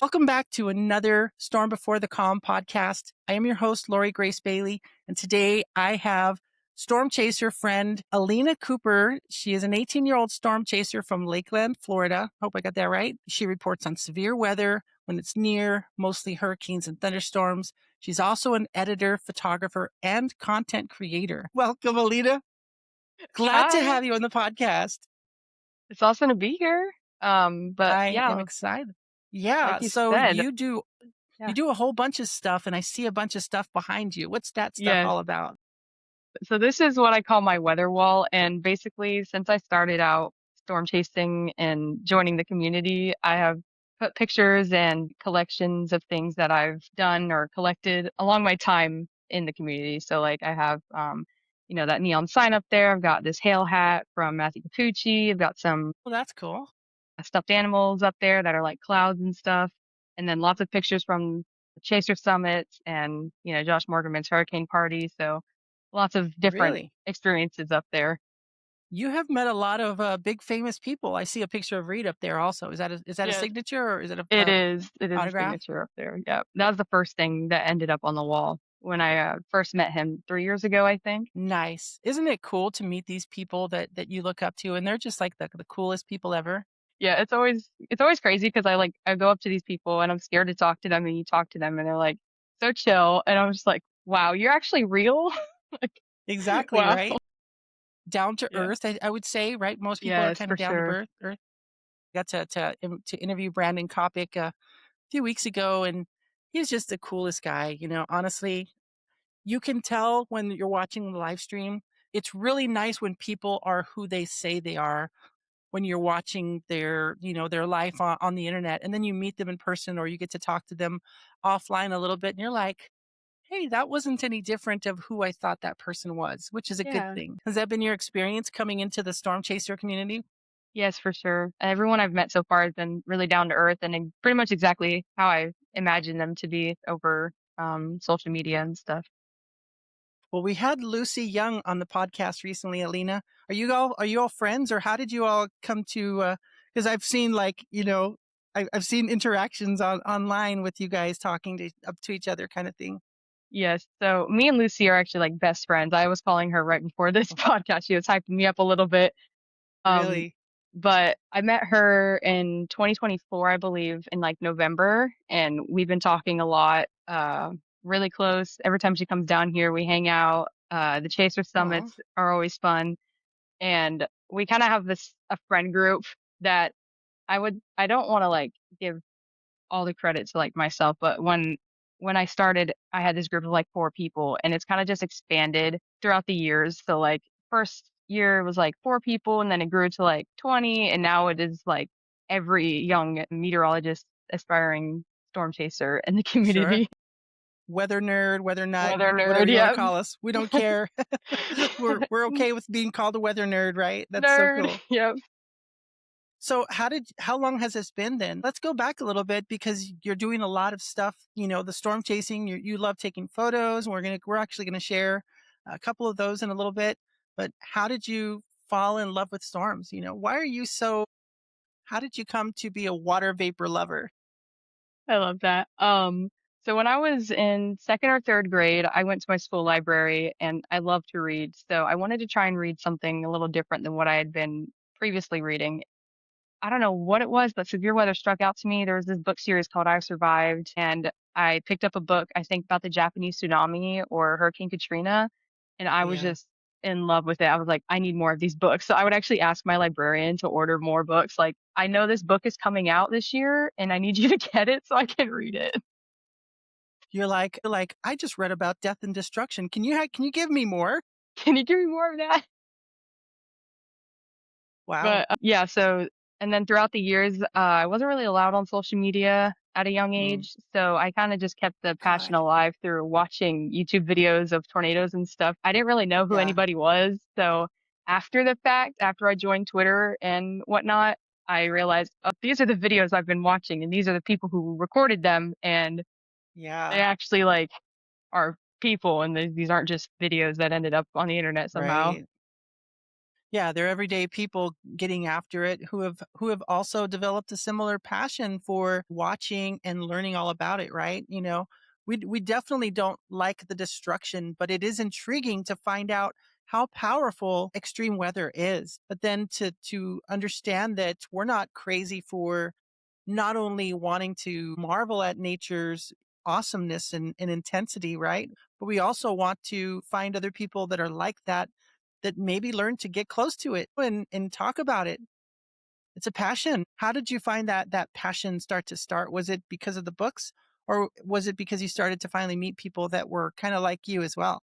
Welcome back to another Storm Before the Calm podcast. I am your host, Lori Grace Bailey, and today I have storm chaser friend Alina Cooper. She is an 18-year-old storm chaser from Lakeland, Florida. Hope I got that right. She reports on severe weather when it's near, mostly hurricanes and thunderstorms. She's also an editor, photographer, and content creator. Welcome, Alina. Glad to Hi, have you on the podcast. it's awesome to be here. But I am yeah, excited. Yeah, like you so said, you yeah, do a whole bunch of stuff, and I see a bunch of stuff behind you. What's that stuff yes. all about? So this is what I call my weather wall. And basically, since I started out storm chasing and joining the community, I have put pictures and collections of things that I've done or collected along my time in the community. So like I have, that neon sign up there. I've got this hail hat from Matthew Capucci. I've got some Well, that's cool. stuffed animals up there that are like clouds and stuff. And then lots of pictures from the Chaser Summits and, Josh Morgan's hurricane party. So lots of different Really? experiences up there. You have met a lot of big famous people. I see a picture of Reed up there also. Is that a Yes. signature or is it It a is. It is a autograph? signature up there. Yeah. That was the first thing that ended up on the wall when I first met him 3 years ago, I think. Nice. Isn't it cool to meet these people that you look up to and they're just like the coolest people ever? Yeah, it's always crazy because I go up to these people and I'm scared to talk to them and you talk to them and they're like so chill and I'm just like, wow, you're actually real. Like, Exactly, wow. right? Down to Yeah. earth, I would say, right? Most people are Yes, kind of for down to sure. earth. Got to interview Brandon Kopic a few weeks ago, and he's just the coolest guy. Honestly, you can tell when you're watching the live stream. It's really nice when people are who they say they are when you're watching their life on the internet, and then you meet them in person or you get to talk to them offline a little bit, and you're like, hey, that wasn't any different of who I thought that person was, which is a good Yeah. thing. Has that been your experience coming into the storm chaser community? Yes, for sure. Everyone I've met so far has been really down to earth and pretty much exactly how I imagine them to be over social media and stuff. Well, we had Lucy Young on the podcast recently, Alina. Are you all friends, or how did you all come to? Because I've seen I've seen interactions online with you guys talking to up to each other, kind of thing. Yes. So me and Lucy are actually like best friends. I was calling her right before this podcast. She was hyping me up a little bit. Um, Really? but I met her in 2024, I believe, in like November, and we've been talking a lot, really close. Every time she comes down here, we hang out. The Chaser Oh, Summits are always fun. And we kind of have this a friend group that I don't want to like give all the credit to like myself, but when I started, I had this group of like 4 people and it's kind of just expanded throughout the years. So like first year was like 4 people and then it grew to like 20 and now it is like every young meteorologist aspiring storm chaser in the sure. community. Weather nerd, weather nut, Weather whatever nerd, you want to yeah. call us. We don't care. We're okay with being called a weather nerd, right? That's so Nerd, cool. yep. So how long has this been then? Let's go back a little bit because you're doing a lot of stuff, the storm chasing, you love taking photos, and we're actually going to share a couple of those in a little bit. But how did you fall in love with storms? Why are you so how did you come to be a water vapor lover? I love that. So when I was in second or third grade, I went to my school library and I love to read. So I wanted to try and read something a little different than what I had been previously reading. I don't know what it was, but severe weather struck out to me. There was this book series called I Survived, and I picked up a book, I think, about the Japanese tsunami or Hurricane Katrina, and I was Yeah. just in love with it. I was like, I need more of these books. So I would actually ask my librarian to order more books. Like, I know this book is coming out this year, and I need you to get it so I can read it. You're like, I just read about death and destruction. Can you give me more? Can you give me more of that? Wow. But yeah, so and then throughout the years, I wasn't really allowed on social media at a young Mm, age, so I kind of just kept the passion God. alive through watching YouTube videos of tornadoes and stuff. I didn't really know who Yeah. anybody was, so after the fact, after I joined Twitter and whatnot, I realized, oh, these are the videos I've been watching, and these are the people who recorded them, and they Yeah. actually like are people, and these aren't just videos that ended up on the internet somehow. Right. Yeah, they're everyday people getting after it who have also developed a similar passion for watching and learning all about it, right? You know, we definitely don't like the destruction, but it is intriguing to find out how powerful extreme weather is. But then to understand that we're not crazy for not only wanting to marvel at nature's awesomeness and intensity, right? But we also want to find other people that are like that, that maybe learn to get close to it and talk about it. It's a passion. How did you find that passion start? Was it because of the books, or was it because you started to finally meet people that were kind of like you as well?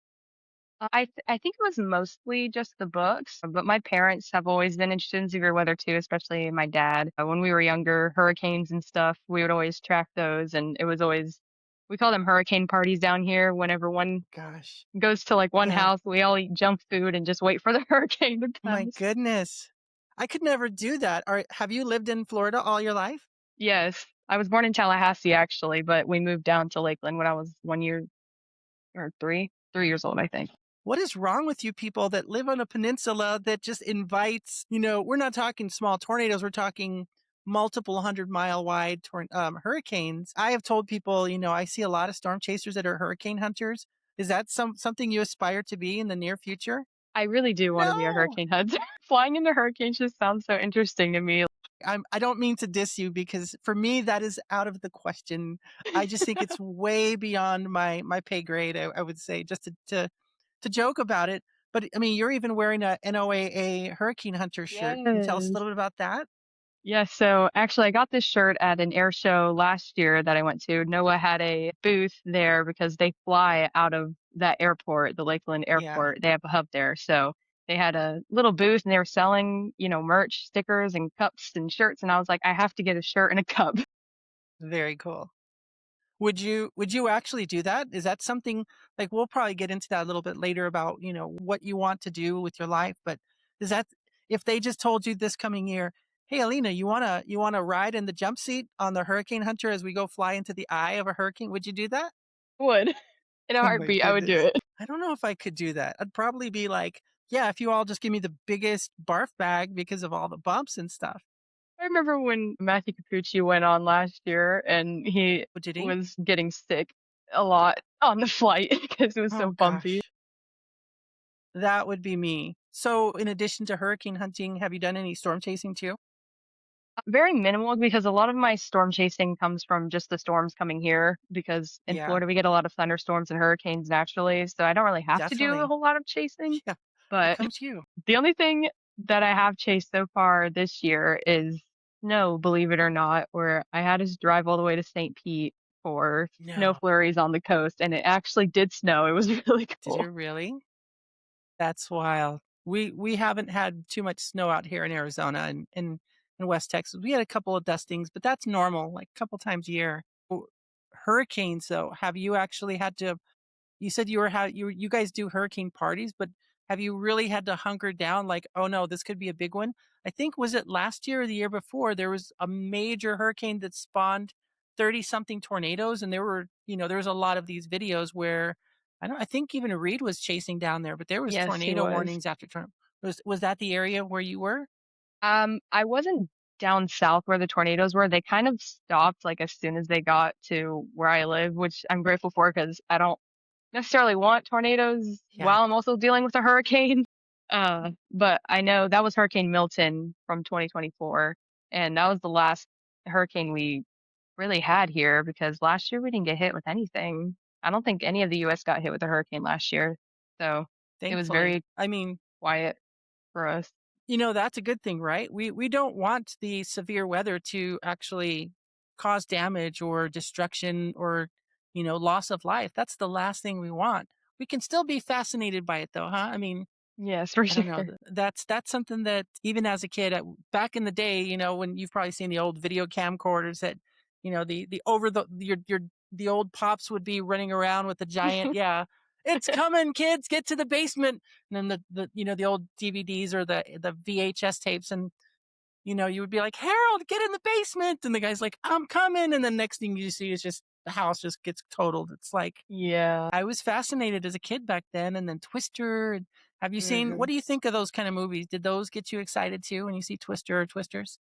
I think it was mostly just the books, but my parents have always been interested in severe weather too, especially my dad. When we were younger, hurricanes and stuff, we would always track those, and it was always we call them hurricane parties down here. Whenever one Gosh. goes to like one Yeah. house, we all eat junk food and just wait for the hurricane to My pass. goodness. I could never do that. Have you lived in Florida all your life? Yes, I was born in Tallahassee actually, but we moved down to Lakeland when I was 1 year or 3 years old, I think. What is wrong with you people that live on a peninsula that just invites, we're not talking small tornadoes, we're talking multiple 100-mile wide hurricanes. I have told people, I see a lot of storm chasers that are hurricane hunters. Is that something you aspire to be in the near future? I really do want to be a No. hurricane hunter. Flying into hurricanes just sounds so interesting to me. I don't mean to diss you because for me that is out of the question. I just think it's way beyond my pay grade. I would say just to joke about it. But I mean, you're even wearing a NOAA Hurricane Hunter shirt. Can you tell us a Yes. little bit about that? Yeah, so actually I got this shirt at an air show last year that I went to. NOAA had a booth there because they fly out of that airport, the Lakeland Yeah, airport. They have a hub there. So they had a little booth and they were selling, merch, stickers and cups and shirts. And I was like, I have to get a shirt and a cup. very cool. Would you actually do that? Is that something like we'll probably get into that a little bit later about, what you want to do with your life, but is that if they just told you this coming year, "Hey Alina, you wanna ride in the jump seat on the Hurricane Hunter as we go fly into the eye of a hurricane," would you do that? Would. In a Oh my heartbeat, I would do goodness. it. I don't know if I could do that. I'd probably be like, "Yeah, if you all just give me the biggest barf bag because of all the bumps and stuff." I remember when Matthew Capucci went on last year and he Oh, did he? was getting sick a lot on the flight because it was so Oh bumpy. gosh. That would be me. So, in addition to hurricane hunting, have you done any storm chasing too? Very minimal because a lot of my storm chasing comes from just the storms coming here because in Yeah, Florida we get a lot of thunderstorms and hurricanes naturally, so I don't really have to do a definitely. whole lot of chasing. Yeah. How But comes you? the only thing that I have chased so far this year is snow, believe it or not, where I had to drive all the way to St. Pete for snow No. flurries on the coast, and it actually did snow. It was really Did cool. you really? That's wild. We haven't had too much snow out here in Arizona and in West Texas. We had a couple of dustings, but that's normal, like a couple times a year. Hurricanes, though, have you actually had to you said you guys do hurricane parties, but have you really had to hunker down like, "Oh, no, this could be a big one?" I think was it last year or the year before, there was a major hurricane that spawned 30 something tornadoes, and there was a lot of these videos where I think even Reed was chasing down there, but there was Yes, he tornado was. warnings after was that the area where you were? I wasn't down south where the tornadoes were. They kind of stopped like as soon as they got to where I live, which I'm grateful for because I don't necessarily want tornadoes Yeah, while I'm also dealing with a hurricane. But I know that was Hurricane Milton from 2024, and that was the last hurricane we really had here because last year we didn't get hit with anything. I don't think any of the US got hit with a hurricane last year. So it was thankfully. very I mean, quiet for us. that's a good thing, right? We don't want the severe weather to actually cause damage or destruction or, loss of life. That's the last thing we want. We can still be fascinated by it though, huh? I mean, Yes, for I don't know. sure. That's something that even as a kid, back in the day, when you've probably seen the old video camcorders that, the over the old pops would be running around with the giant, yeah, it's coming, kids, get to the basement. And then the old DVDs or the VHS tapes, and you would be like, Harold, get in the basement, and the guy's like, I'm coming, and the next thing you see is just the house just gets totaled. It's like Yeah. I was fascinated as a kid back then, and then Twister. Have you seen what Mhm. do you think of those kind of movies? Did those get you excited too when you see Twister or Twisters?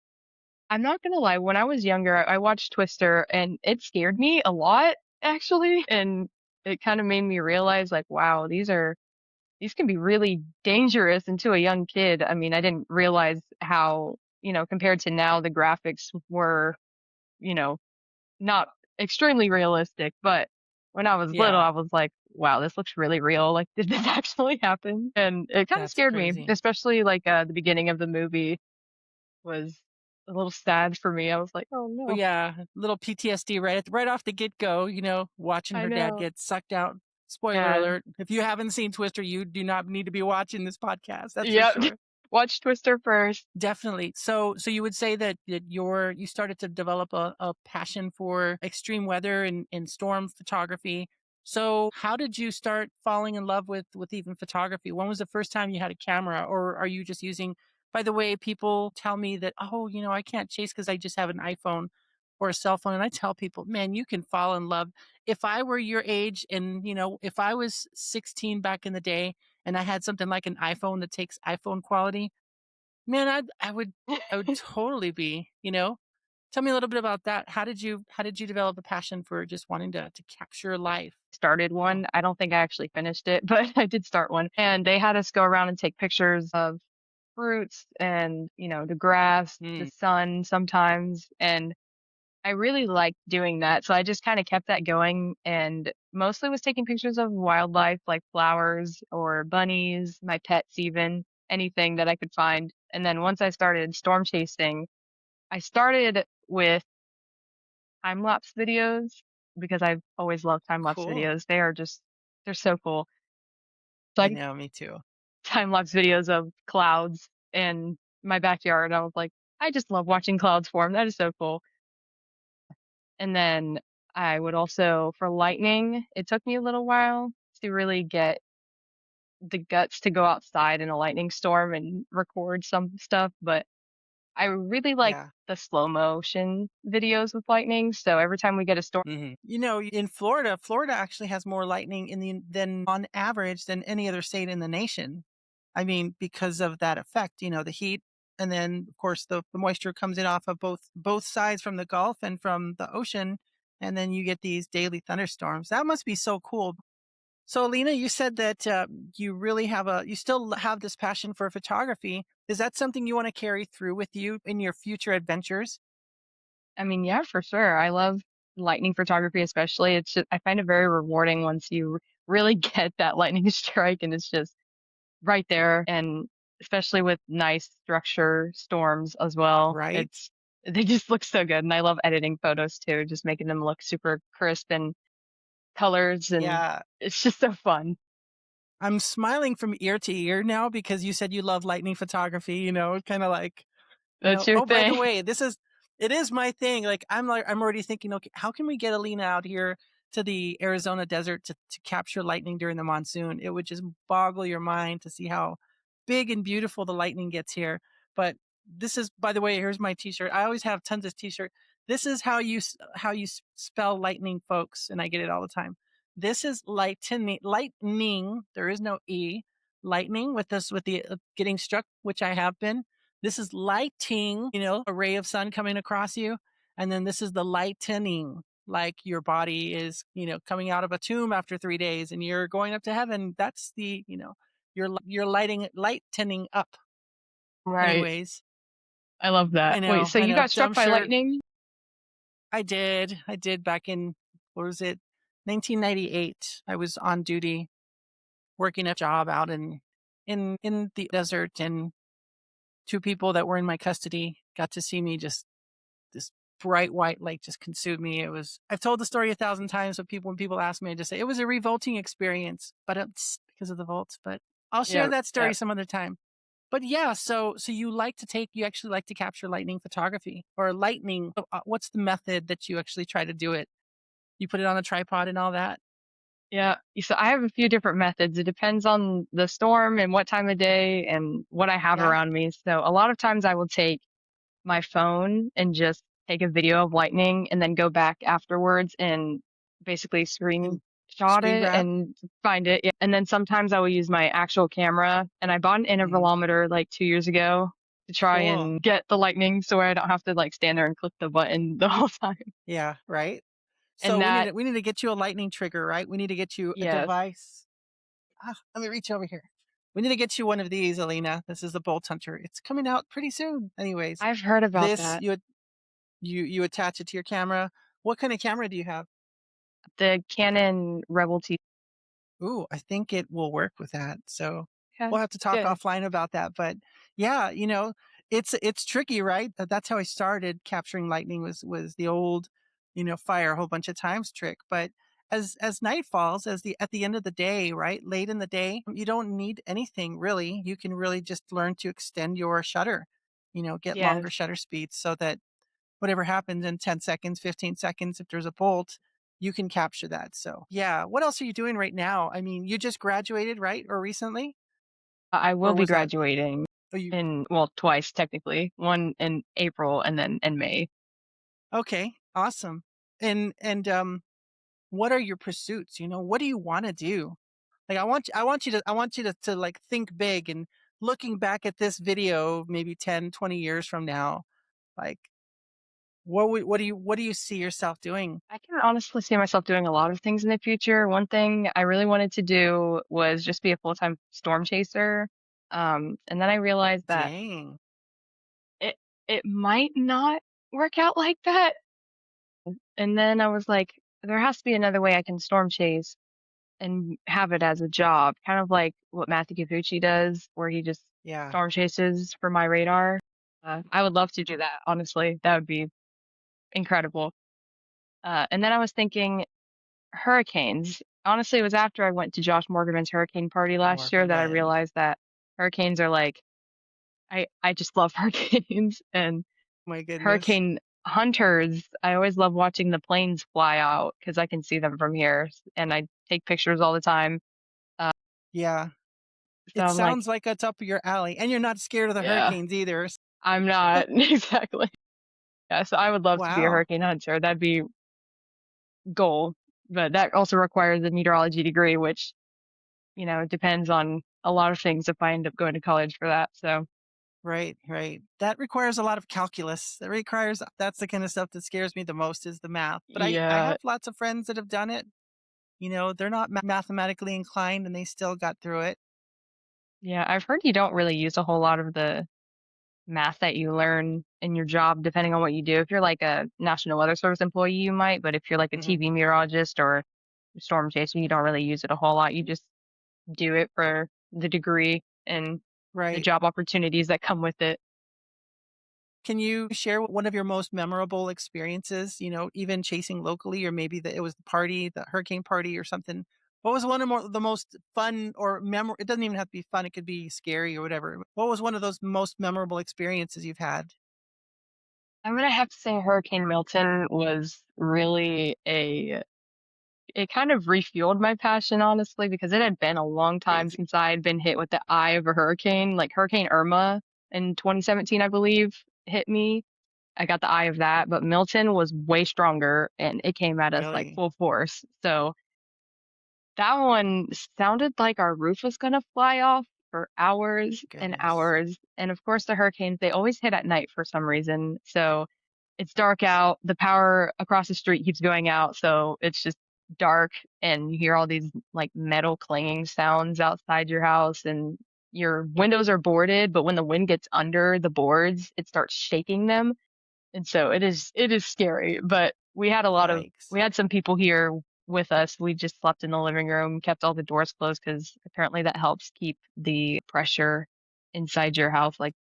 I'm not gonna lie, when I was younger, I watched Twister and it scared me a lot, actually, and it kinda made me realize, like, wow, these can be really dangerous and to a young kid. I mean, I didn't realize how, compared to now, the graphics were, you know, not extremely realistic, but when I was little, Yeah, I was like, "Wow, this looks really real. Like, did this actually happen?" And it kinda that's scared me, crazy. especially, like, the beginning of the movie was a little sad for me. I was like, "Oh, Oh, no." yeah, little PTSD right off the get-go, watching I her dad know. get sucked out. Spoiler Yeah. alert, if you haven't seen Twister, you do not need to be watching this podcast, that's for Yep. sure. Watch Twister first. Definitely. So you would say that you started to develop a passion for extreme weather and storm photography. So how did you start falling in love with even photography? When was the first time you had a camera, or are you just using? By the way, people tell me that, oh, I can't chase because I just have an iPhone or a cell phone, and I tell people, man, you can fall in love. If I were your age, and if I was 16 back in the day, and I had something like an iPhone that takes iPhone quality. Man, I would totally be, Tell me a little bit about that. How did you develop a passion for just wanting to capture life? Started Oh. one. I don't think I actually finished it, but I did start one. And they had us go around and take pictures of fruits and, the grass, the Mm, sun sometimes. And I really liked doing that. So I just kind of kept that going and mostly was taking pictures of wildlife like flowers or bunnies, my pets, even anything that I could find. And then once I started storm chasing, I started with time lapse videos because I've always loved time lapse cool. videos. They're so cool. So I I know, me too. time lapse videos of clouds in my backyard. I was like, I just love watching clouds form. That is so cool. And then I would also, for lightning, it took me a little while to really get the guts to go outside in a lightning storm and record some stuff. But I really like Yeah. the slow motion videos with lightning. So every time we get a storm, In Florida actually has more lightning than on average than any other state in the nation. I mean, because of that effect, the heat, and then of course the moisture comes in off of both sides from the Gulf and from the ocean, and then you get these daily thunderstorms. That must be so cool. So, Alina, you said that you still have this passion for photography. Is that something you want to carry through with you in your future adventures? I mean, yeah, for sure. I love lightning photography, especially. It's just, I find it very rewarding once you really get that lightning strike and it's just right there. And especially with nice structure storms as well. Right? They just look so good. And I love editing photos too, just making them look super crisp and colors. And Yeah. it's just so fun. I'm smiling from ear to ear now because you said you love lightning photography, kind of like, That's your oh, by the thing. way, it is my thing. I'm already thinking, okay, how can we get Alina out here to the Arizona desert to capture lightning during the monsoon? It would just boggle your mind to see how big and beautiful the lightning gets here. But this is, by the way, here's my t-shirt. I always have tons of t-shirt. This is how you spell lightning, folks, and I get it all the time. This is lightning, lightning. There is no e. Lightning with the getting struck, which I have been. This is lighting, a ray of sun coming across you. And then this is the lightening, like your body is, coming out of a tomb after 3 days and you're going up to heaven. That's you're lightening up. Right. Anyways, I love I that. Wait, know, so I you know. got So struck I'm by sure lightning? I did back in, what was it? 1998. I was on duty working a job out in the desert, and two people that were in my custody got to see me just this bright white light just consumed me. I've told the story 1,000 times, but when people ask me, I just say it was a revolting experience, but it's because of the volts. But I'll share Yeah. that story Yeah. some other time. But yeah, so you actually like to capture lightning photography or lightning. What's the method that you actually try to do it? You put it on a tripod and all that. Yeah. So I have a few different methods. It depends on the storm and what time of day and what I have Yeah. around me. So a lot of times I will take my phone and just take a video of lightning and then go back afterwards and basically And screen. shot Screen it grab? and find it, yeah, and then sometimes I will use my actual camera, and I bought an Mhm. intervalometer, like, 2 years ago to try Cool. and get the lightning so I don't have to, like, stand there and click the button the whole time, Yeah, right? So and that we need to get you a lightning trigger, right? We need to get you a yes, device. Let me reach over here. We need to get you one of these, Alina. This is the Bolt Hunter. It's coming out pretty soon. Anyways, I've heard about this that. you attach it to your camera. What kind of camera do you have? The Canon Rebel T Ooh, I think it will work with that. So yeah, we'll have to talk good. offline about that. But yeah, it's tricky, right? That's how I started capturing lightning was the old, fire a whole bunch of times trick. But as night falls, as the at the end of the day, right? Late in the day, you don't need anything really. You can really just learn to extend your shutter, get longer Yes. shutter speeds so that whatever happens in 10 seconds, 15 seconds, if there's a bolt, you can capture that. So, yeah. What else are you doing right now? I mean, you just graduated, right? Or recently? I will Or be was that, graduating oh, you, in well, twice technically, one in April and then in May. okay. Awesome. And what are your pursuits? What do you want to do? Like, I want you to like think big and looking back at this video, maybe 10, 20 years from now, like, what do you see yourself doing? I can honestly see myself doing a lot of things in the future. One thing I really wanted to do was just be a full-time storm chaser. And then I realized that Dang. it it might not work out like that. And then I was like, there has to be another way I can storm chase and have it as a job, kind of like what Matthew Capucci does, where he just Yeah. storm chases for my radar. I would love to do that, honestly. That would be incredible. And then I was thinking hurricanes. Honestly, it was after I went to Josh Morgan's hurricane party Oh, I last year that I bet. realized that hurricanes are like I just love hurricanes and My goodness. hurricane hunters. I always love watching the planes fly out because I can see them from here and I take pictures all the time. Uh, Yeah. so It I'm like, sounds like it's up your alley, and you're not scared of the yeah, hurricanes either. I'm not exactly. Yeah, so I would love to be a Wow. hurricane hunter. That'd be goal, but that also requires a meteorology degree, which depends on a lot of things if I end up going to college for that. So Right, right. That requires a lot of calculus. That's the kind of stuff that scares me the most is the math. But I yeah, have lots of friends that have done it. They're not mathematically inclined and they still got through it. yeah, I've heard you don't really use a whole lot of the math that you learn in your job, depending on what you do. If you're like a National Weather Service employee, you might, but if you're like a Mhm. TV meteorologist or storm chaser, you don't really use it a whole lot. You just do it for the degree and the Right. job opportunities that come with it. Can you share one of your most memorable experiences, even chasing locally, or maybe it was the party, the hurricane party or something? What was one of the most fun or it doesn't even have to be fun, it could be scary or whatever. What was one of those most memorable experiences you've had? I'm gonna have to say Hurricane Milton was really a it kind of refueled my passion, honestly, because it had been a long time Crazy. since I had been hit with the eye of a hurricane. Like Hurricane Irma in 2017, I believe, hit me. I got the eye of that, but Milton was way stronger and it came at us like Really? full force. So that one sounded like our roof was gonna fly off for hours and Goodness. hours. And of course, the hurricanes, they always hit at night for some reason. So it's dark out. The power across the street keeps going out. So it's just dark and you hear all these like metal clanging sounds outside your house and your windows are boarded, but when the wind gets under the boards, it starts shaking them. And so it is scary, but Yikes. we had some people here with us. We just slept in the living room, kept all the doors closed because apparently that helps keep the pressure inside your house like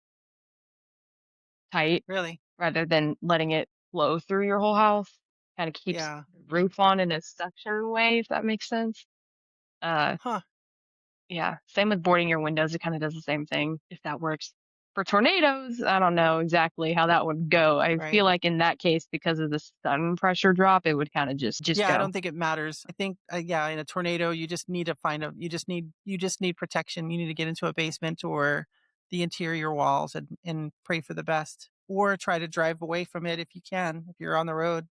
tight Really? rather than letting it flow through your whole house. Kind of keeps Yeah. the roof on in a suction way, if that makes sense. Uh Huh. Yeah, same with boarding your windows, it kinda does the same thing, if that works. For tornadoes, I don't know exactly how that would go. I Right. feel like in that case, because of the sun pressure drop, it would kinda just Yeah, I go. don't think it matters. I think, yeah, in a tornado, you just need to you just need protection. You need to get into a basement or the interior walls and pray for the best, or try to drive away from it if you can, if you're on the road.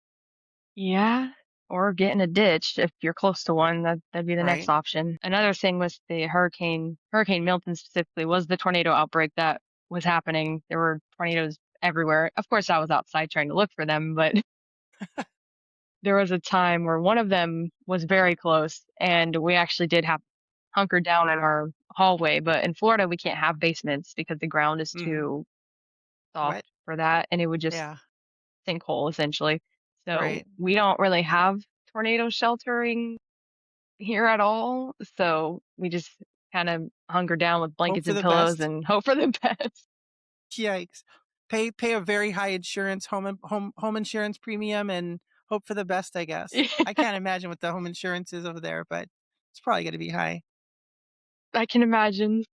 Yeah, or get in a ditch if you're close to one. That'd be the next Right. option. Another thing was the Hurricane Milton specifically was the tornado outbreak that was happening. There were tornadoes everywhere. Of course, I was outside trying to look for them, but there was a time where one of them was very close, and we actually did have hunker down in our hallway. But in Florida, we can't have basements because the ground is Mhm. too soft Wet. for that, and it would just Yeah. sinkhole essentially. So Right. we don't really have tornado sheltering here at all. So we just kind of hunker down with Hope blankets for and the pillows best. and hope for the best. Yikes. Pay a very high insurance home insurance premium and hope for the best, I guess. I can't imagine what the home insurance is over there, but it's probably gonna be high. I can imagine.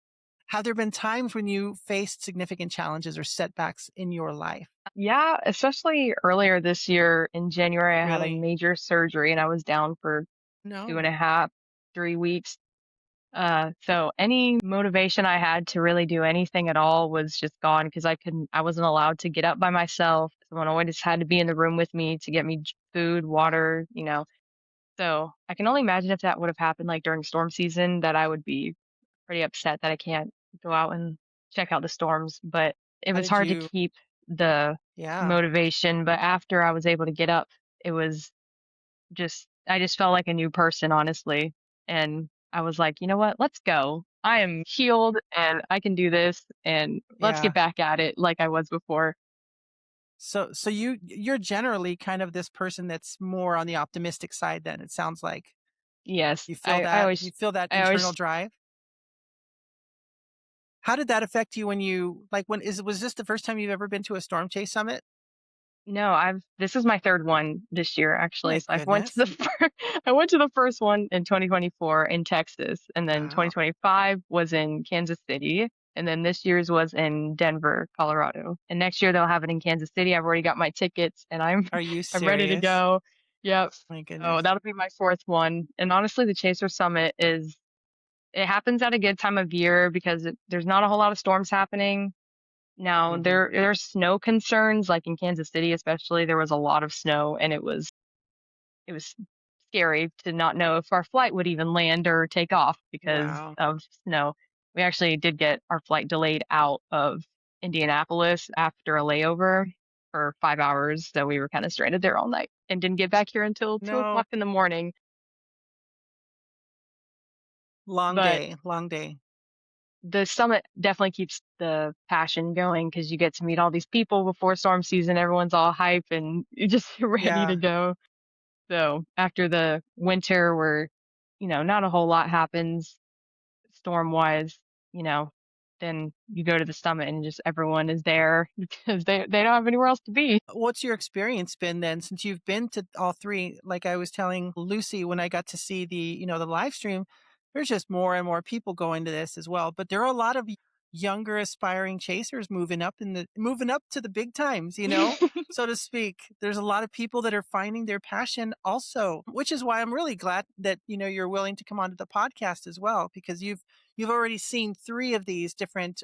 Have there been times when you faced significant challenges or setbacks in your life? Yeah, especially earlier this year in January, I had a Really? major surgery and I was down for two and No. a half, 3 weeks. So any motivation I had to really do anything at all was just gone because I wasn't allowed to get up by myself. Someone always had to be in the room with me to get me food, water, So I can only imagine if that would have happened like during storm season that I would be pretty upset that I can't go out and check out the storms. But it How was did hard to you keep the Yeah, motivation. But after I was able to get up, it was I just felt like a new person, honestly. And I was like, you know what? Let's go. I am healed and I can do this and let's get yeah. back at it like I was before. So you're generally kind of this person that's more on the optimistic side then, it sounds like. Yes. You feel that I internal always drive? How did that affect you when you like, when is was this the first time you've ever been to a Storm Chase summit? No, I've this is my 3rd one this year, actually. My So I've went to goodness. I went to the first one in 2024 in Texas, and then Wow. 2025 was in Kansas City, and then this year's was in Denver, Colorado. And next year they'll have it in Kansas City. I've already got my tickets and I'm Are you I'm ready to serious? go. Yep. My Oh, goodness. that'll be my 4th one. And honestly, the Chaser Summit it happens at a good time of year because there's not a whole lot of storms happening now. Mhm. There's snow concerns, like in Kansas City especially, there was a lot of snow, and it was scary to not know if our flight would even land or take off because Wow. of snow. We actually did get our flight delayed out of Indianapolis after a layover for 5 hours, so we were kinda stranded there all night and didn't get back here until two No. o'clock in the morning, Long but day, long day. the summit definitely keeps the passion going because you get to meet all these people before storm season. Everyone's all hype and you're just ready to Yeah. go. So after the winter where, not a whole lot happens storm wise, you know, then you go to the summit and just everyone is there because they don't have anywhere else to be. What's your experience been then since you've been to all 3? Like I was telling Lucy when I got to see the live stream, there's just more and more people going to this as well, but there are a lot of younger aspiring chasers moving up to the big times, so to speak. There's a lot of people that are finding their passion also, which is why I'm really glad that, you're willing to come onto the podcast as well because you've already seen 3 of these different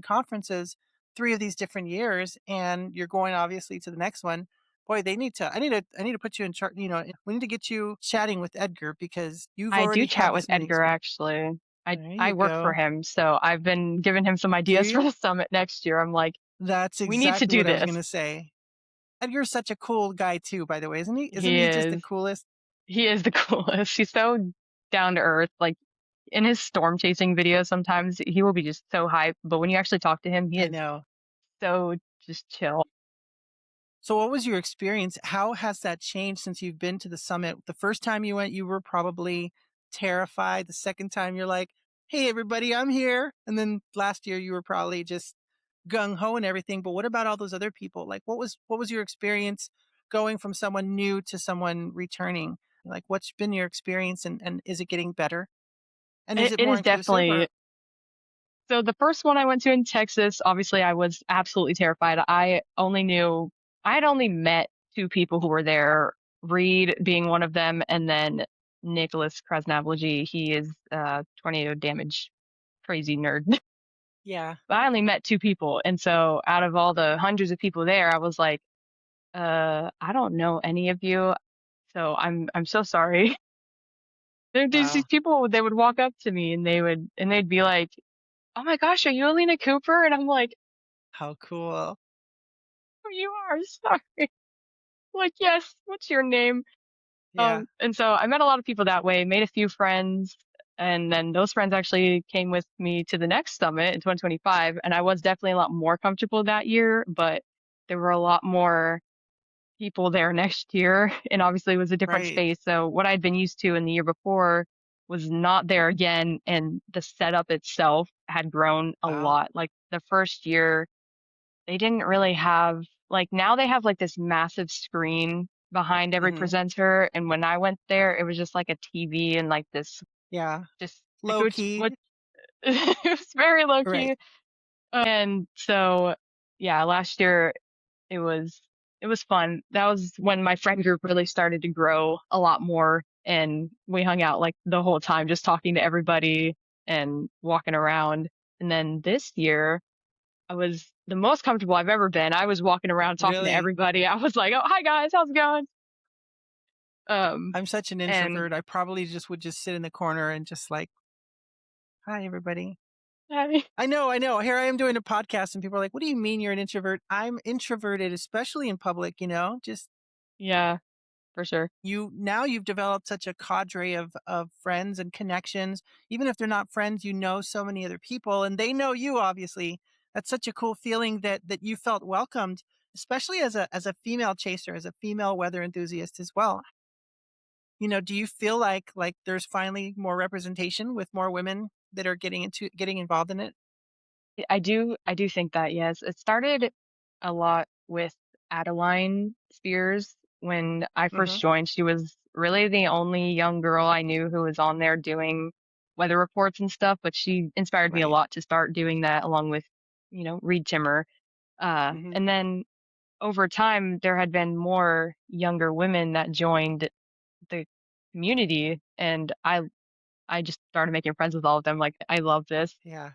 conferences 3 of these different years and you're going obviously to the next one. Boy, I need to put you in charge, we need to get you chatting with Edgar because you've I do already had chat with this many Edgar experience. actually. There I you work for go. him, so I've been giving him some Do ideas for you? the summit next year. I'm like, That's we need to exactly do what I was this. gonna say. Edgar's such a cool guy too, by the way, isn't he? Isn't He he just the is. coolest? He is the coolest. He's so down to earth. Like in his storm chasing videos, sometimes he will be just so hype. But when you actually talk to him, he I is know. so just chill. So what was your experience? How has that changed since you've been to the summit? The first time you went, you were probably terrified. The second time you're like, "Hey everybody, I'm here." And then last year you were probably just gung ho and everything. But what about all those other people? Like what was your experience going from someone new to someone returning? Like what's been your experience and is it getting better? And is it It more is inclusive definitely or so. The first one I went to in Texas, obviously, I was absolutely terrified. I had only met two people who were there, Reed being one of them, and then Nicholas Krasnavology. He is tornado damage crazy nerd. yeah. But I only met two people, and so out of all the hundreds of people there, I was like, I don't know any of you. So I'm so sorry. There's Wow, these people, they would walk up to me and they'd be like, "Oh my gosh, are you Alina Cooper?" And I'm like, how cool. "Oh, you are? Sorry." Like, "Yes, what's your name?" Yeah, And so I met a lot of people that way, made a few friends, and then those friends actually came with me to the next summit in 2025, and I was definitely a lot more comfortable that year, but there were a lot more people there next year, and obviously it was a different right. space, so what I'd been used to in the year before was not there again, and the setup itself had grown a Wow. lot. Like, the first year, they didn't really have like, now they have, like, this massive screen behind every Mhm. presenter, and when I went there, it was just like a TV and, like, this Yeah. just like, Low key. what it was very low Right. key, and so, yeah, last year, it was it was fun. That was when my friend group really started to grow a lot more, and we hung out, like, the whole time just talking to everybody and walking around, and then this year I was the most comfortable I've ever been. I was walking around talking to Really? everybody. I was like, "Oh, hi guys, how's it going?" Um, I'm such an and introvert. I probably just would just sit in the corner and just like, "Hi, everybody." I know, I know. Here I am doing a podcast and people are like, "What do you mean you're an introvert?" I'm introverted, especially in public, just yeah, for sure. you've developed such a cadre of friends and connections. Even if they're not friends, you know so many other people and they know you obviously. That's such a cool feeling that you felt welcomed, especially as a female chaser, as a female weather enthusiast as well. Do you feel like there's finally more representation with more women that are getting involved in it? I do think that, yes. It started a lot with Adeline Spears when I first Mhm. joined. She was really the only young girl I knew who was on there doing weather reports and stuff, but she inspired me a Right. lot to start doing that along with, Reed Timmer. Mhm. And then over time, there had been more younger women that joined the community, and I just started making friends with all of them. Like, I love this. Yeah.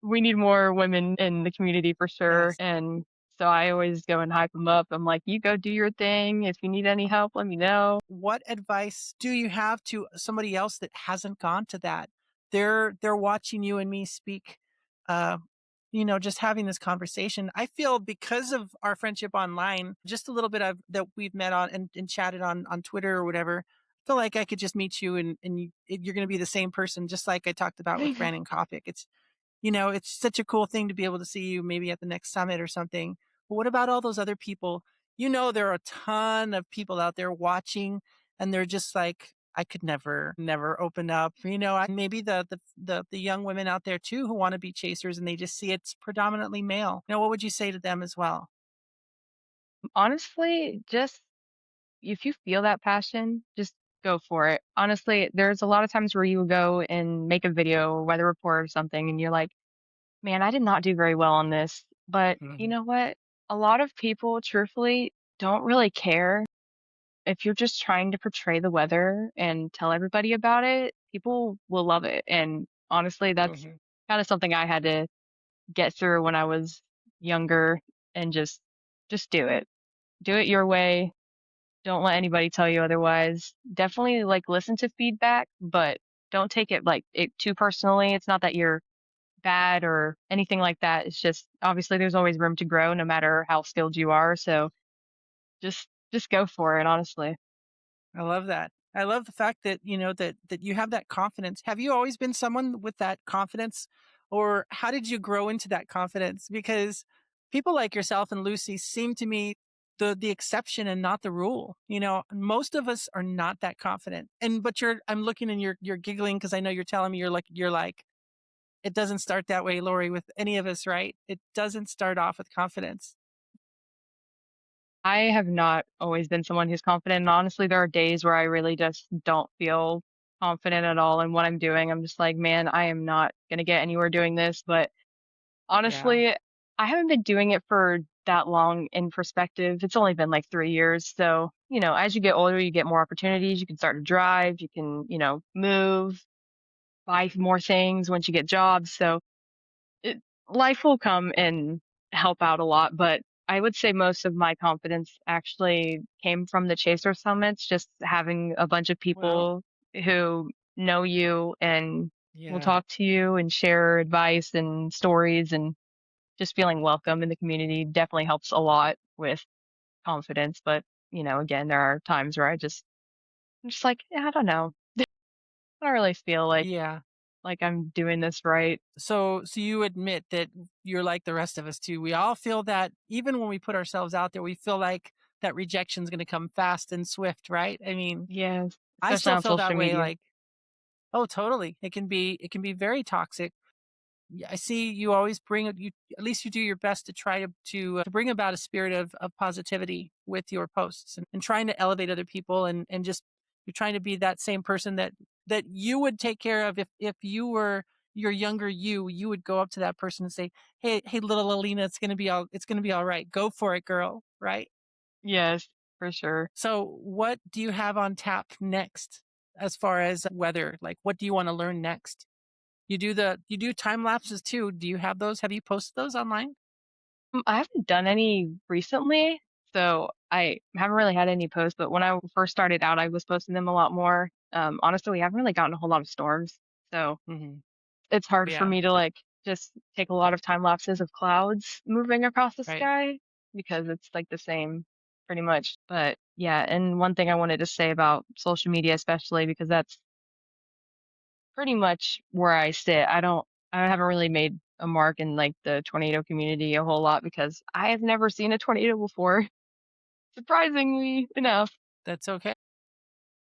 We need more women in the community for sure. Yes. And so I always go and hype them up. I'm like, you go do your thing. If you need any help, let me know. What advice do you have to somebody else that hasn't gone to that? They're watching you and me speak, uh, just having this conversation. I feel because of our friendship online, just a little bit of that we've met on and chatted on Twitter or whatever. I feel like I could just meet you and you're going to be the same person, just like I talked about with Brandon Kopic. It's such a cool thing to be able to see you maybe at the next summit or something. But what about all those other people? There are a ton of people out there watching and they're just like, I could never open up. Maybe the young women out there too who want to be chasers and they just see it's predominantly male. What would you say to them as well? Honestly, just if you feel that passion, just go for it. Honestly, there's a lot of times where you go and make a video or weather report or something, and you're like, man, I did not do very well on this. But you Mhm. know what? A lot of people, truthfully, don't really care. If you're just trying to portray the weather and tell everybody about it, people will love it. And honestly, that's Mhm. kind of something I had to get through when I was younger and just do it. Do it your way. Don't let anybody tell you otherwise. Definitely like listen to feedback, but don't take it like it too personally. It's not that you're bad or anything like that. It's just obviously there's always room to grow no matter how skilled you are. So just go for it, honestly. I love that. I love the fact that, that you have that confidence. Have you always been someone with that confidence or how did you grow into that confidence? Because people like yourself and Lucy seem to me the exception and not the rule. Most of us are not that confident. But I'm looking and you're giggling because I know you're telling me you're like it doesn't start that way, Lori, with any of us, right? It doesn't start off with confidence. I have not always been someone who's confident, and honestly, there are days where I really just don't feel confident at all in what I'm doing. I'm just like, "Man, I am not gonna get anywhere doing this," but Yeah. honestly, I haven't been doing it for that long in perspective. It's only been, like, 3 years, so, as you get older, you get more opportunities, you can start to drive, you can, move, buy more things once you get jobs, so it life will come and help out a lot, but I would say most of my confidence actually came from the Chaser Summits, just having a bunch of Well, people who know you and will yeah. talk to you and share advice and stories, and just feeling welcome in the community definitely helps a lot with confidence. But, again, there are times where I'm just like, "Yeah, I don't know. I don't really feel Yeah. like I'm doing this right." So you admit that you're like the rest of us too. We all feel that even when we put ourselves out there, we feel like that rejection is going to come fast and swift, right? I mean, Yes, I especially still on feel that social way media. like, oh, totally. It can be very toxic. Yeah, I see you always bring you at least you do your best to try to bring about a spirit of positivity with your posts and trying to elevate other people and just you're trying to be that same person that you would take care of if you were your younger you would go up to that person and say, hey, little Alina, it's gonna be all right. Go for it, girl. Right? Yes, for sure. So what do you have on tap next as far as weather? Like what do you want to learn next? You do time lapses too. Do you have those? Have you posted those online? I haven't done any recently, so I haven't really had any posts, but when I first started out, I was posting them a lot more. Honestly, we haven't really gotten a whole lot of storms, so Mhm. it's hard for Yeah, me to, like, just take a lot of time lapses of clouds moving across the right. sky because it's, like, the same pretty much. But, yeah, and one thing I wanted to say about social media especially because that's pretty much where I sit. I haven't really made a mark in, like, the tornado community a whole lot because I have never seen a tornado before, surprisingly enough. That's okay.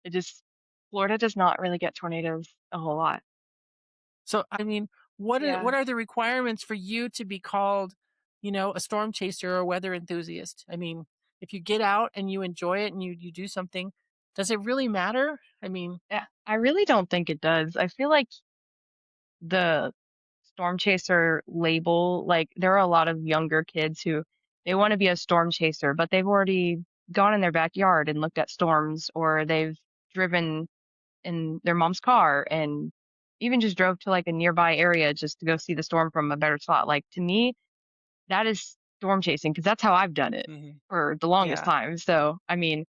It just Florida does not really get tornadoes a whole lot. So, I mean, Yeah. what are the requirements for you to be called, a storm chaser or weather enthusiast? I mean, if you get out and you enjoy it and you do something, does it really matter? I mean, Yeah, I really don't think it does. I feel like the storm chaser label, like, there are a lot of younger kids who they wanna be a storm chaser, but they've already gone in their backyard and looked at storms, or they've driven in their mom's car and even just drove to, like, a nearby area just to go see the storm from a better spot. Like, to me, that is storm chasing because that's how I've done it mhm, for the longest yeah. time. So, I mean,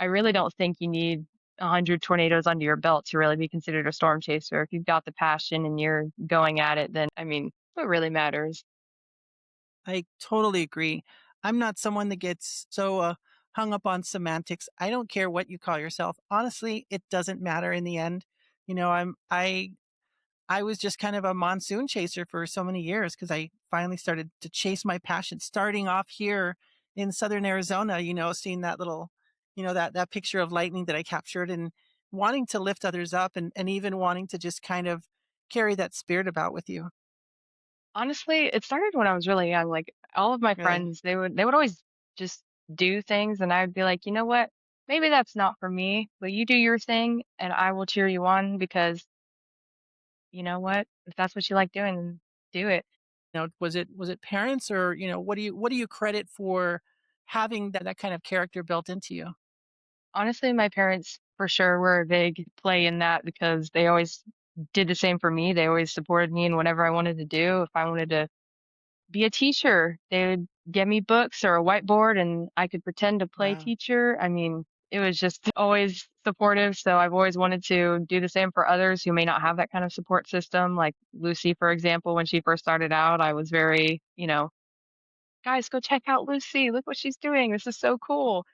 I really don't think you need 100 tornadoes under your belt to really be considered a storm chaser. If you've got the passion and you're going at it, then, I mean, what really matters? I totally agree. I'm not someone that gets so hung up on semantics. I don't care what you call yourself. Honestly, it doesn't matter in the end. I was just kind of a monsoon chaser for so many years because I finally started to chase my passion. Starting off here in southern Arizona, seeing that little, that picture of lightning that I captured and wanting to lift others up and even wanting to just kind of carry that spirit about with you. Honestly, it started when I was really young. Like, all of my Really. friends, they would always just do things, and I would be like, "You know what? Maybe that's not for me, but you do your thing, and I will cheer you on because you know what? If that's what you like doing, then do it." Was it parents or, what do you credit for having that kind of character built into you? Honestly, my parents for sure were a big play in that because they always did the same for me. They always supported me in whatever I wanted to do. If I wanted to be a teacher, they would get me books or a whiteboard and I could pretend to play Wow. teacher. I mean, it was just always supportive. So I've always wanted to do the same for others who may not have that kind of support system. Like Lucy, for example, when she first started out, I was very, guys, go check out Lucy. Look what she's doing. This is so cool.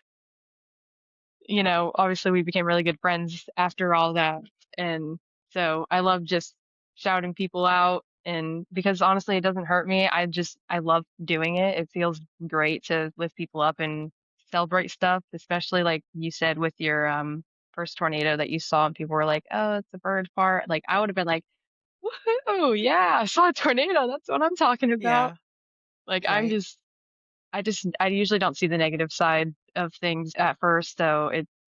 Obviously we became really good friends after all that. And so I love just shouting people out, and because honestly it doesn't hurt me. I love doing it. It feels great to lift people up and celebrate stuff, especially like you said with your first tornado that you saw and people were like, "Oh, it's a bird fart." Like I would have been like, "Woohoo, yeah, I saw a tornado. That's what I'm talking about." Yeah. Like Right. I usually don't see the negative side of things at first, so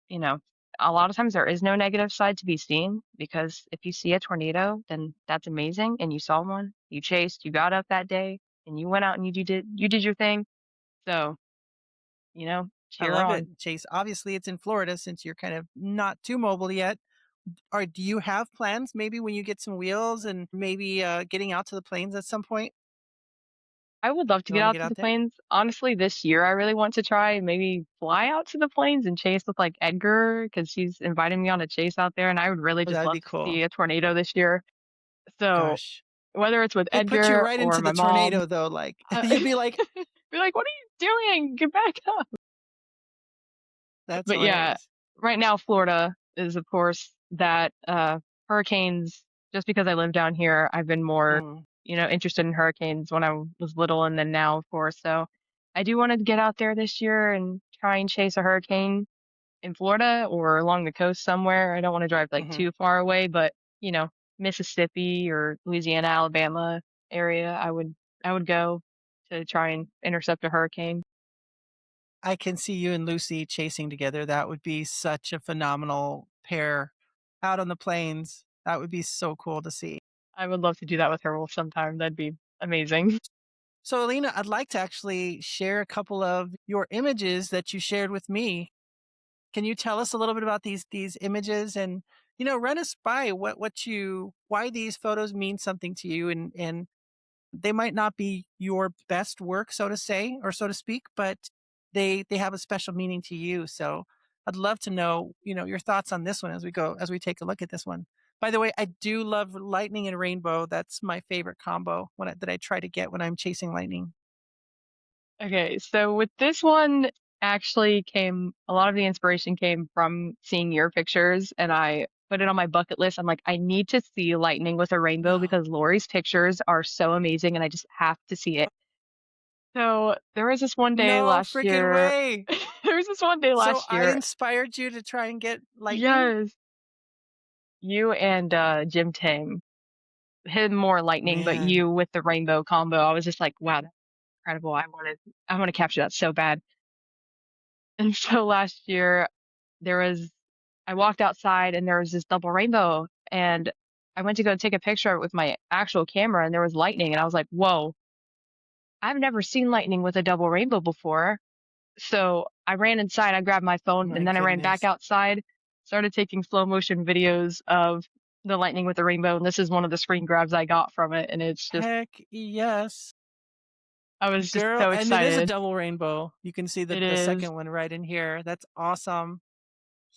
you know, a lot of times there is no negative side to be seen because if you see a tornado, then that's amazing and you saw one, you chased, you got up that day and you went out and you did your thing. So, I cheer love it, on. Chase. Obviously, it's in Florida since you're kind of not too mobile yet. Or do you have plans maybe when you get some wheels and maybe getting out to the plains at some point? I would love to You get wanna out get to out the there? plains. Honestly, this year I really want to try maybe fly out to the plains and chase with like Edgar because she's invited me on a chase out there, and I would really Oh, just that'd love be to cool. see a tornado this year. So Gosh. whether it's with They'd put you Edgar right or into my the mom, tornado though, like, uh, you'd be like, be like, "What are you doing? Get back up!" "That's But yeah, hilarious." right now Florida is of course that hurricanes. Just because I live down here, I've been more, Mm, interested in hurricanes when I was little, and then now, of course. So I do want to get out there this year and try and chase a hurricane in Florida or along the coast somewhere. I don't want to drive like mhm. too far away, but Mississippi or Louisiana, Alabama area, I would go to try and intercept a hurricane. I can see you and Lucy chasing together. That would be such a phenomenal pair out on the plains. That would be so cool to see. I would love to do that with her sometime. That'd be amazing. So, Alina, I'd like to actually share a couple of your images that you shared with me. Can you tell us a little bit about these images and, run us by why these photos mean something to you and they might not be your best work, so to say, or so to speak, but they have a special meaning to you. So I'd love to know, your thoughts on this one as we take a look at this one. By the way, I do love lightning and rainbow. That's my favorite combo that I try to get when I'm chasing lightning. Okay, so with this one, actually came a lot of the inspiration came from seeing your pictures, and I put it on my bucket list. I'm like, I need to see lightning with a rainbow No, because Lori's pictures are so amazing, and I just have to see it. So there was this one day no last freaking year. way. There was this one day So last I year. inspired you to try and get lightning? Yes, you and Jim Tang. Him more lightning, but Man, you with the rainbow combo. I was just like, wow, that's incredible. I want to capture that so bad. And so last year there was I walked outside and there was this double rainbow and I went to go take a picture of it with my actual camera and there was lightning and I was like, "Whoa, I've never seen lightning with a double rainbow before." So I ran inside, I grabbed my phone my and then I ran back goodness. outside, started taking slow motion videos of the lightning with the rainbow and this is one of the screen grabs I got from it and it's just Heck yes. I was just Girl, so and it is a excited. double rainbow. You can see It the is. second one right in here. That's awesome.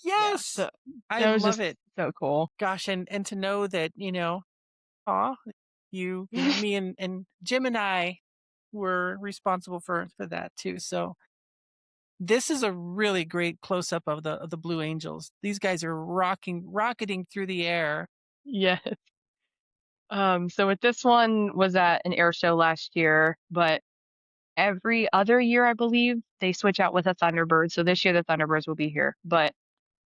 Yeah, Yes! so I that was love just it. so cool. Gosh, and to know that, aw, me and Jim and I were responsible for that too. So this is a really great close up of the Blue Angels. These guys are rocketing through the air. Yeah. So with this one was at an air show last year, but every other year, I believe, they switch out with a Thunderbird. So this year the Thunderbirds will be here. But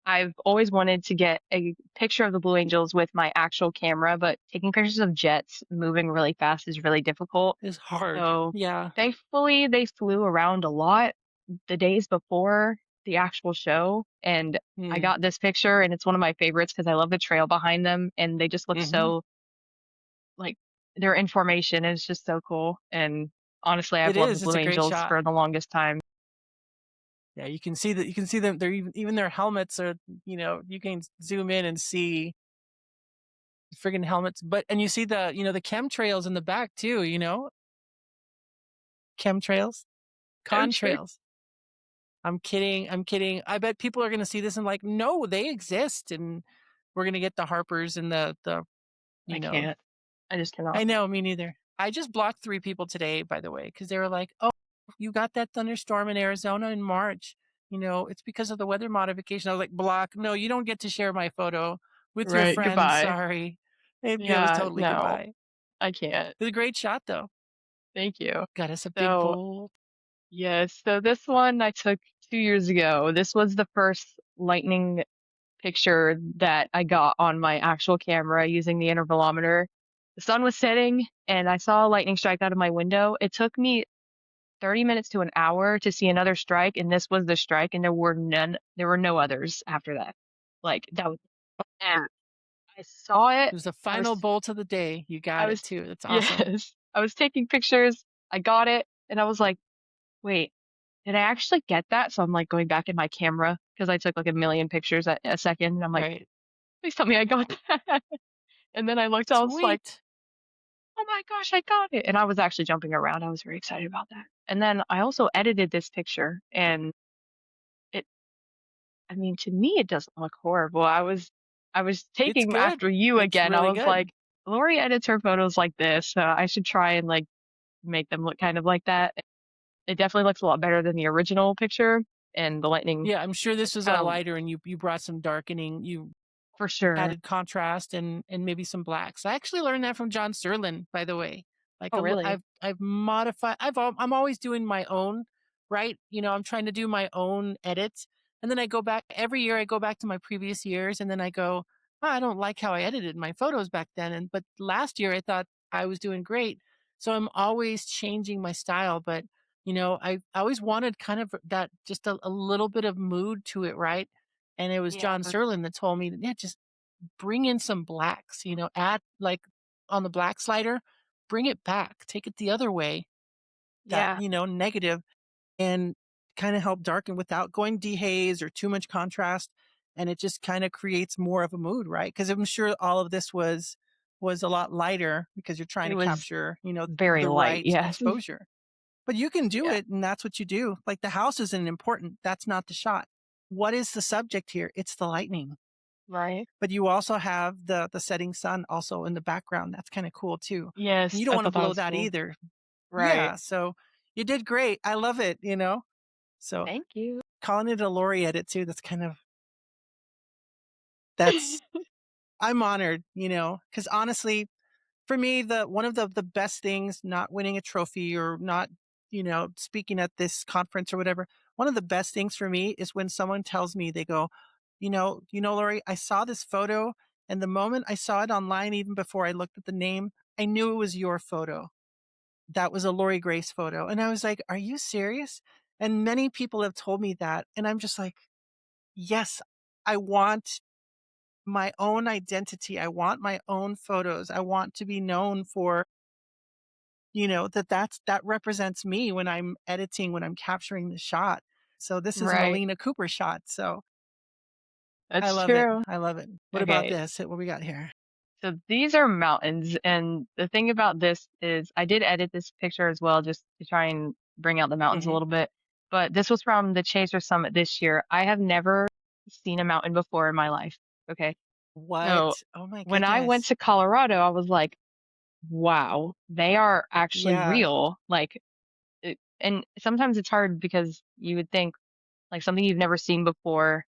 I've always wanted to get a picture of the Blue Angels with my actual camera, but taking pictures of jets moving really fast is really difficult. Is hard. So Yeah. thankfully they flew around a lot the days before the actual show. And I Mm. got this picture and it's one of my favorites because I love the trail behind them and they just look Mhm. so like, their information is just so cool, and honestly, I've It loved the is. It's Blue a great Angels shot. for the longest time. Yeah, you can see them. They're even their helmets are. You can zoom in and see friggin' helmets. And you see the chemtrails in the back too. Chemtrails, I'm sure. contrails. I'm kidding. I'm kidding. I bet people are gonna see this and like, no, they exist, and we're gonna get the Harpers and the I you know. can't. I just I cannot. know, me neither. I just blocked 3 people today, by the way, because they were like, "Oh, you got that thunderstorm in Arizona in March. It's because of the weather modification." I was like, "Block. No, you don't get to share my photo with your Right, friends. goodbye. Sorry." It was Yeah, totally no, goodbye. I can't. It was a great shot though. Thank you. Got us a big So, bowl. yes, so this one I took 2 years ago. This was the first lightning picture that I got on my actual camera using the intervalometer. The sun was setting, and I saw a lightning strike out of my window. It took me 30 minutes to an hour to see another strike, and this was the strike, and there were no others after that. Like, that was it. I saw it. It was the I final was, bolt of the day. You I got it was, too. That's awesome. yes, I was taking pictures. I got it, and I was like, wait, did I actually get that? So I'm like going back in my camera because I took like a million pictures at a second, and I'm like, Right. please tell me I got that. And then I looked, I was like, Sweet. "Oh my gosh, I got it." And I was actually jumping around. I was very excited about that. And then I also edited this picture and it I mean, to me, it doesn't look horrible. I was It's taking good. after you It's again. I really was good. like, "Lori edits her photos like this, so I should try and, like, make them look kind of like that." It definitely looks a lot better than the original picture, and the lightning Yeah, I'm sure this was all kinda lighter and you brought some darkening. You for sure. added contrast and maybe some blacks. I actually learned that from John Sterlin, by the way. Like Oh, a l really? I've modified I'm always doing my own, right? You know, I'm trying to do my own edits, and then I go back every year, I go back to my previous years, and then I go, "Oh, I don't like how I edited my photos back then," and but last year I thought I was doing great. So I'm always changing my style, but, you know, I always wanted kind of that just a little bit of mood to it, right? And it was Yeah, John for Sterlin that told me, "Yeah, just bring in some blacks, you know, add like on the black slider, bring it back, take it the other way, that, yeah, you know, negative, and kind of help darken without going dehaze or too much contrast. And it just kind of creates more of a mood, right? Because I'm sure all of this was a lot lighter because you're trying it to was capture, you know, very the light, right yes. exposure. But you can do Yeah, it, and that's what you do. Like the house isn't important. That's not the shot. What is the subject here? It's the lightning. right. But you also have the setting sun also in the background, that's kinda cool too. Yes, You don't I wanna thought that blow was that cool. either. Right. Yeah, so you did great, I love it, you know? So, Thank you. calling it a Lori edit too, that's I'm honored, you know, because honestly, for me, the one of the best things, not winning a trophy or not, you know, speaking at this conference or whatever, one of the best things for me is when someone tells me, they go, Lori, I saw this photo, and the moment I saw it online, even before I looked at the name, I knew it was your photo. That was a Lori Grace photo." And I was like, "Are you serious?" And many people have told me that, and I'm just like, "Yes, I want my own identity. I want my own photos. I want to be known for, you know, that represents me when I'm editing, when I'm capturing the shot." So this is an Right. Alina Cooper shot. So I That's love it. true. I love it. What about Okay. this? What we got here? So these are mountains, and the thing about this is I did edit this picture as well just to try and bring out the mountains a Hmm. little bit. But this was from the Chaser Summit this year. I have never seen a mountain before in my life. Okay. So What? Oh my when I went goodness. to Colorado, I was like, wow, they are actually Yeah. real. Like, and sometimes it's hard because you would think like something you've never seen before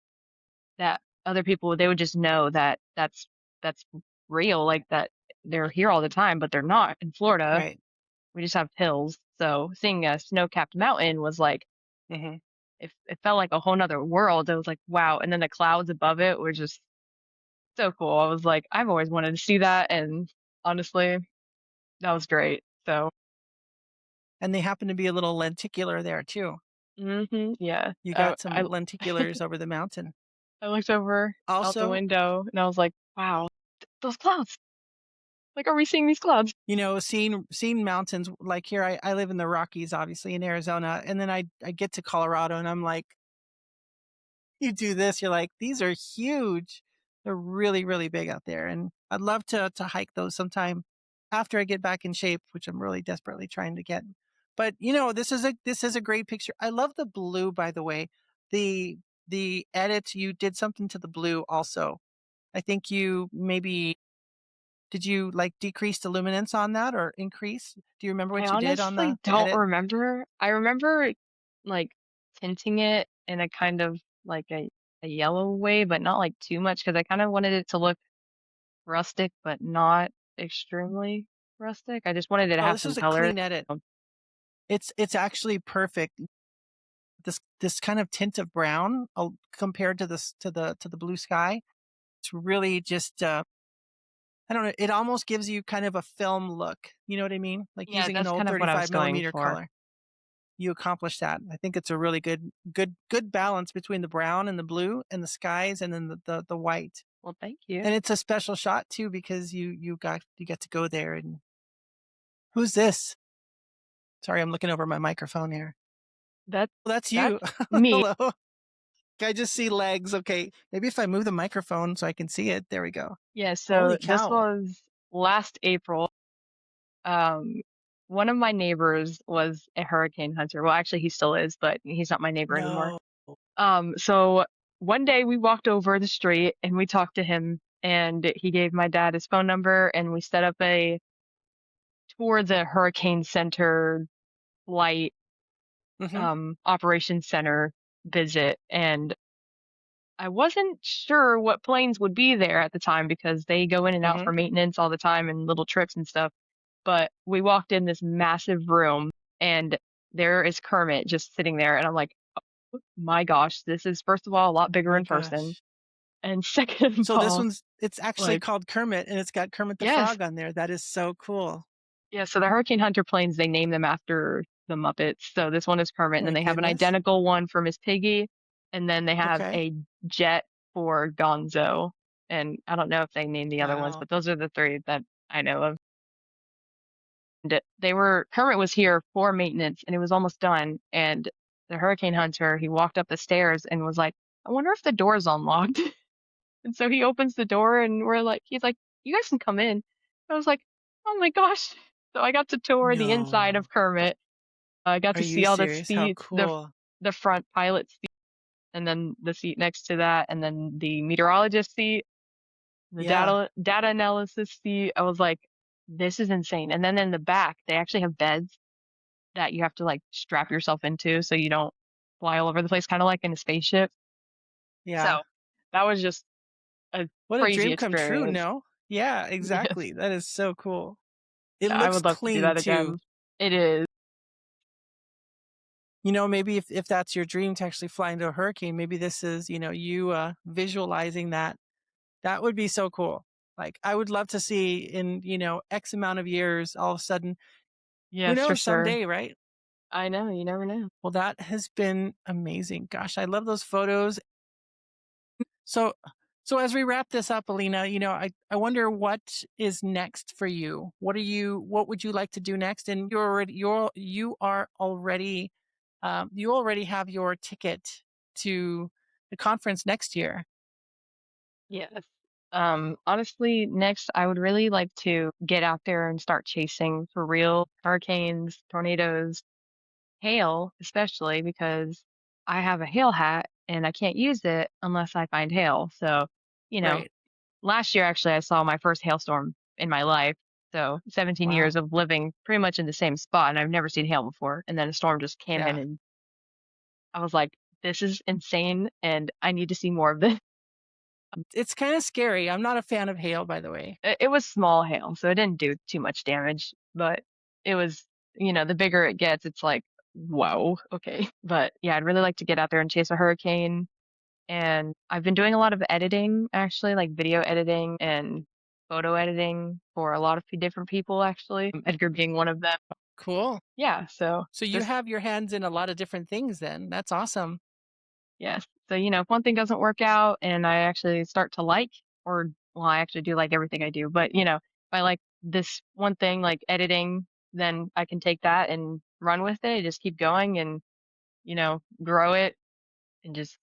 that other people they would just know that that's real, like that they're here all the time, but they're not in Florida. Right. We just have hills. So seeing a snow-capped mountain was like Hmm. it felt like a whole nother world. It was like, wow. And then the clouds above it were just so cool. I was like, I've always wanted to see that. And honestly, that was great. So And they happen to be a little lenticular there too. yeah. You got some lenticulars over the mountain. I looked over out the Also, window and I was like, wow, those clouds. Like, are we seeing these clouds? you know, seeing mountains like here, I live in the Rockies, obviously in Arizona, and then I get to Colorado, and I'm like, you do this, you're like, these are huge. They're really, really big out there, and I'd love to hike those sometime after I get back in shape, which I'm really desperately trying to get. But you know, this is a great picture. I love the blue, by the way. The the edit, you did something to the blue also. I think you maybe did you like decrease the luminance on that or increase? Do you remember I what you did on honestly the don't edit? remember. I remember, like, tinting it in a kind of like a yellow way, but not, like, too much because I kinda wanted it to look rustic, but not extremely rustic. I just wanted it to Oh, have this some is a color. clean edit. It's actually perfect. This kind of tint of brown compared to this to the blue sky. It's really just I don't know. It almost gives you kind of a film look. You know what I mean? Like Yeah, using an that's old kind of what I was 35 going millimeter for. color. You accomplish that. I think it's a really good balance between the brown and the blue and the skies and then the white. Well, thank you. And it's a special shot too because you get to go there and who's this? Sorry, I'm looking over my microphone here. That Well, that's you. that's me. Hello. I just see legs. Okay. Maybe if I move the microphone so I can see it. There we go. Yeah, Holy so this cow. was last April. Um, one of my neighbors was a hurricane hunter. Well, actually, he still is, but he's not my neighbor anymore. No. So one day we walked over the street and we talked to him, and he gave my dad his phone number, and we set up a tour the hurricane center flight Mhm, operations center visit. And I wasn't sure what planes would be there at the time because they go in and out mhm. for maintenance all the time and little trips and stuff. But we walked in this massive room and there is Kermit just sitting there. And I'm like, my gosh, this is, first of all, a lot bigger My in person. gosh. And second of So this all, one's it's actually like, called Kermit, and it's got Kermit the yes. Frog on there. That is so cool. Yeah. So the Hurricane Hunter planes, they name them after the Muppets. So this one is Kermit. Oh And then my they have an goodness. identical one for Miss Piggy. And then they have Okay. a jet for Gonzo. And I don't know if they named the other ones, Wow. but those are the three that I know of. They were Kermit was here for maintenance and it was almost done. And the hurricane hunter, he walked up the stairs and was like, I wonder if the door's unlocked. And so he opens the door and he's like, you guys can come in. I was like, oh my gosh. So I got to tour the inside No. of Kermit. I got Are to you see all the serious? How seats, cool. the front pilot seat, and then the seat next to that, and then the meteorologist seat, the Yeah, data analysis seat. I was like, this is insane. And then in the back, they actually have beds that you have to, like, strap yourself into so you don't fly all over the place, kinda like in a spaceship. yeah. So, that was just a What a crazy dream come true, experience. no? Yeah, Yes. exactly. That is so cool. It Yeah, I looks would love to do clean that too. again. It is. Maybe if that's your dream to actually fly into a hurricane, maybe this is, you, visualizing that. That would be so cool. Like, I would love to see in, X amount of years, all of a sudden, who Yes, for knows, sure. someday, right? I know, you never know. Well, that has been amazing. Gosh, I love those photos. So so as we wrap this up, Alina, I wonder what is next for you. What would you like to do next? And you already have your ticket to the conference next year. Yes. Honestly, next, I would really like to get out there and start chasing for real hurricanes, tornadoes, hail, especially because I have a hail hat and I can't use it unless I find hail. So, you know, Right. last year actually I saw my first hailstorm in my life. So 17 Wow. years of living pretty much in the same spot and I've never seen hail before. And then a storm just came in Yeah. and I was like, this is insane and I need to see more of this. It's kind of scary. I'm not a fan of hail, by the way. It was small hail, so it didn't do too much damage, but it was, the bigger it gets, it's like, whoa, okay. But yeah, I'd really like to get out there and chase a hurricane. And I've been doing a lot of editing, actually, like video editing and photo editing for a lot of different people, actually. Edgar being one of them. Cool. Yeah, so So you just, have your hands in a lot of different things then. That's awesome. yes. So, if one thing doesn't work out and I actually start to like, or, well, I actually do like everything I do, but, if I like this one thing, like editing, then I can take that and run with it, just keep going and, grow it and just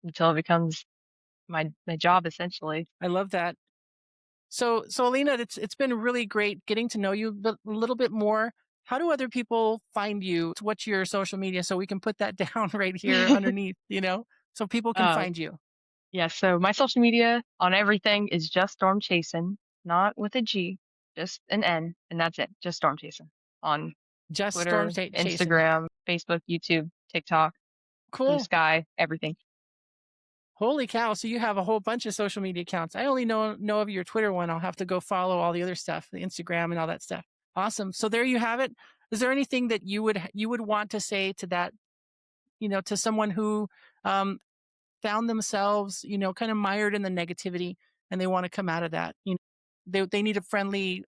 until it becomes my job essentially. I love that. So Alina, it's been really great getting to know you a little bit more. How do other people find you? What's your social media so we can put that down right here underneath, so people can uh, find you. yeah, so my social media on everything is just Storm Chasing, not with a G, just an N, and that's it. Just Storm Chasing on Just storm Twitter, chasing. Instagram, Facebook, YouTube, TikTok, Blue Cool. Sky, everything. Holy cow! So you have a whole bunch of social media accounts. I only know of your Twitter one. I'll have to go follow all the other stuff, the Instagram and all that stuff. Awesome. So there you have it. Is there anything that you would want to say to that, to someone who um, found themselves, kind of mired in the negativity and they want to come out of that? They need a friendly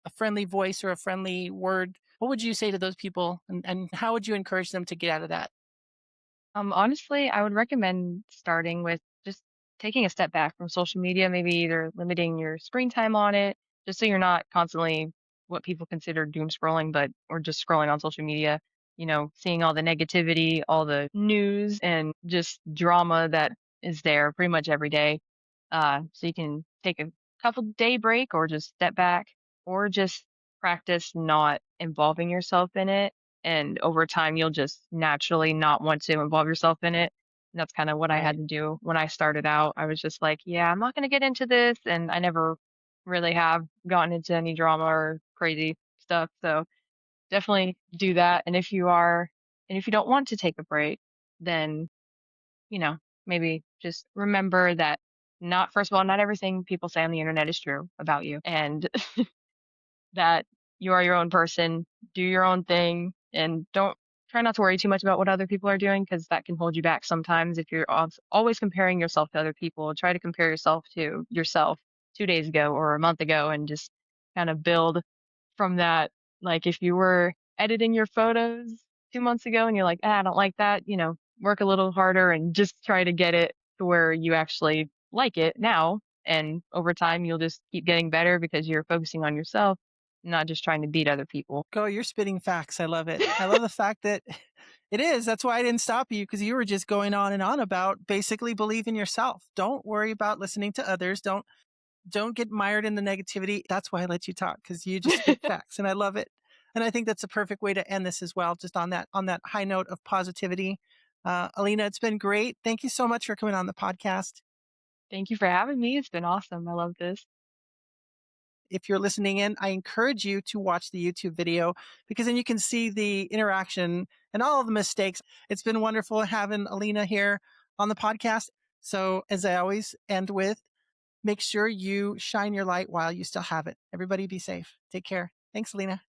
voice or a friendly word. What would you say to those people, and how would you encourage them to get out of that? Honestly, I would recommend starting with just taking a step back from social media, maybe either limiting your screen time on it, just so you're not constantly what people consider doom scrolling, but or just scrolling on social media, seeing all the negativity, all the news and just drama that is there pretty much every day. So you can take a couple day break or just step back or just practice not involving yourself in it, and over time, you'll just naturally not want to involve yourself in it. And that's kinda what I had Right. to do when I started out. I was just like, "Yeah, I'm not gonna get into this," and I never really have gotten into any drama or crazy stuff, so definitely do that, and if you don't want to take a break, then, you know, maybe just remember that not first of all, not everything people say on the internet is true about you, and that you are your own person, do your own thing, and don't try not to worry too much about what other people are doing because that can hold you back sometimes if you're always comparing yourself to other people. Try to compare yourself to yourself 2 days ago or a month ago and just kind of build from that. Like if you were editing your photos 2 months ago and you're like, I don't like that, work a little harder and just try to get it to where you actually like it now. And over time, you'll just keep getting better because you're focusing on yourself, not just trying to beat other people. Go, you're spitting facts. I love it. I love the fact that it is. That's why I didn't stop you because you were just going on and on about basically believe in yourself. Don't worry about listening to others. Don't get mired in the negativity. That's why I let you talk because you just spit facts and I love it. And I think that's a perfect way to end this as well, just on that high note of positivity. Alina, it's been great. Thank you so much for coming on the podcast. Thank you for having me. It's been awesome. I love this. If you're listening in, I encourage you to watch the YouTube video because then you can see the interaction and all of the mistakes. It's been wonderful having Alina here on the podcast. So, as I always end with, make sure you shine your light while you still have it. Everybody be safe. Take care. Thanks, Alina.